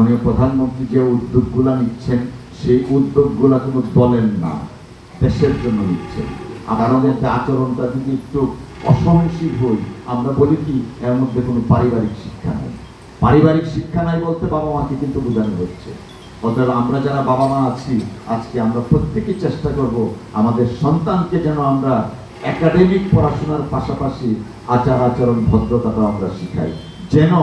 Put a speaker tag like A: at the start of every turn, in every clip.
A: মাননীয় প্রধানমন্ত্রী যে উদ্যোগগুলা নিচ্ছেন সেই উদ্যোগগুলা কোনো দলের না, দেশের জন্য নিচ্ছেন। আর আমাদের আচরণটা যদি একটু অসহনশীল হই, আমরা বলি কি এর মধ্যে কোনো পারিবারিক শিক্ষা নাই। পারিবারিক শিক্ষা নাই বলতে বাবা মাকে কিন্তু বোঝানো হচ্ছে। অতএব আমরা যারা বাবা মা আছি, আজকে আমরা প্রত্যেকেই চেষ্টা করব আমাদের সন্তানকে যেন আমরা একাডেমিক পড়াশোনার পাশাপাশি আচার আচরণ ভদ্রতাটা আমরা শিখাই, যেন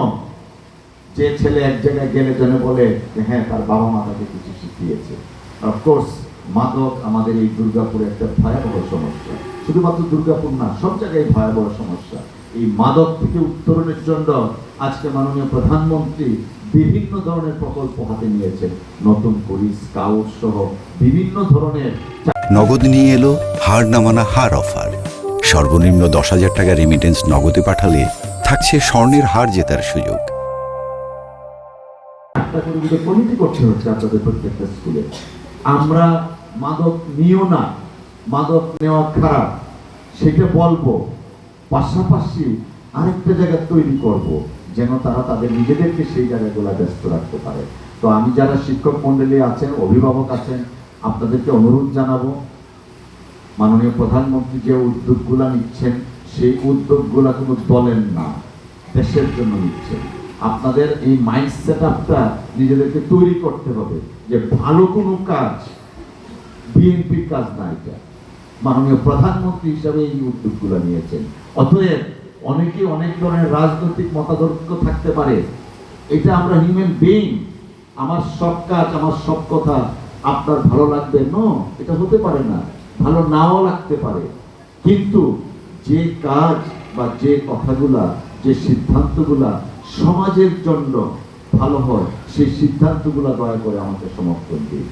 A: যে ছেলে এক জায়গায় গেলে যেন বলে যে হ্যাঁ তার বাবা মা তাকে কিছু শিখিয়েছে। অফকোর্স মাদক আমাদের এই দুর্গাপুরে একটা ভয়াবহ সমস্যা, শুধুমাত্র দুর্গাপুর না, সব জায়গায় ভয়াবহ সমস্যা। এই মাদক থেকে উত্তরণের জন্য আজকে মাননীয় প্রধানমন্ত্রী বিভিন্ন ধরনের প্রকল্প হাতে নিয়েছেন, নতুন পুলিশ স্কাউট সহ বিভিন্ন ধরনের।
B: নগদ নিয়ে এলো হার না মানা হার অফার। সর্বনিম্ন 10,000 টাকা রেমিটেন্স নগদে পাঠালে থাকছে স্বর্ণের হার জেতার সুযোগ।
A: কমিটি করতে হচ্ছে আপনাদের প্রত্যেকটা স্কুলে। আমরা মাদক নিও না, মাদক নেওয়া খারাপ সেটা বলবো, পাশাপাশি আরেকটা জায়গা তৈরি করব যেন তারা তাদের নিজেদেরকে সেই জায়গাগুলো ব্যস্ত রাখতে পারে। তো আমি যারা শিক্ষক মন্ডলী আছেন, অভিভাবক আছেন, আপনাদেরকে অনুরোধ জানাবো, মাননীয় প্রধানমন্ত্রী যে উদ্যোগগুলা নিচ্ছেন সেই উদ্যোগগুলা কোনো দলের না, দেশের জন্য নিচ্ছেন। আপনাদের এই মাইন্ড সেট আপটা নিজেদেরকে তৈরি করতে হবে যে ভালো কোনো কাজ বিএনপির কাজ না, এটা মাননীয় প্রধানমন্ত্রী হিসাবে এই উদ্যোগগুলো নিয়েছেন। অতএব অনেকে অনেক ধরনের রাজনৈতিক মতাদর্শ থাকতে পারে, এটা আমরা হিউম্যান বিইং, আমার সব কাজ আমার সব কথা আপনার ভালো লাগবে নো, এটা হতে পারে না, ভালো নাও লাগতে পারে। কিন্তু যে কাজ বা যে কথাগুলা, যে সিদ্ধান্তগুলা সমাজের জন্য ভালো হয়, সেই সিদ্ধান্তগুলা দয়া করে আমাকে সমর্থন দিন।